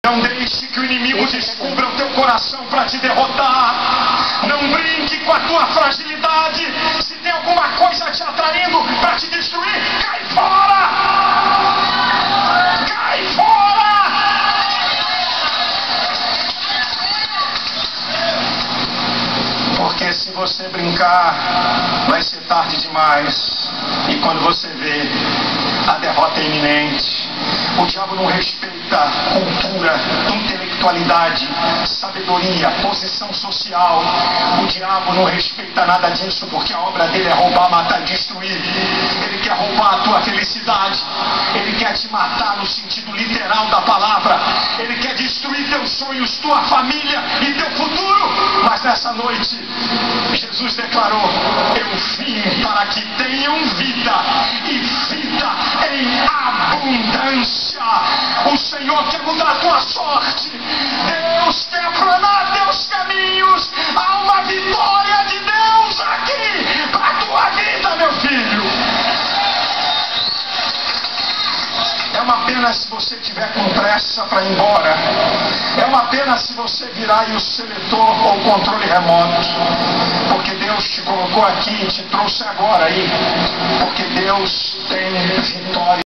Não deixe que o inimigo descubra o teu coração para te derrotar. Não brinque com a tua fragilidade. Se tem alguma coisa te atraindo para te destruir, cai fora! Cai fora! Porque se você brincar, vai ser tarde demais. E quando você vê, a derrota é iminente. O diabo não respeita cultura, intelectualidade, sabedoria, posição social. O diabo não respeita nada disso, porque a obra dele é roubar, matar e destruir. Ele quer roubar a tua felicidade. Ele quer te matar no sentido literal da palavra. Ele quer destruir teus sonhos, tua família e teu futuro. Mas nessa noite, Jesus declarou: eu vim para que tenham vida e vida em abundância. O Senhor quer mudar a tua sorte. Deus quer aplanar teus caminhos. Há uma vitória de Deus aqui para a tua vida, meu filho. É uma pena se você tiver com pressa para ir embora. É uma pena se você virar aí o seletor ou o controle remoto. Porque Deus te colocou aqui e te trouxe agora aí. Porque Deus tem vitória.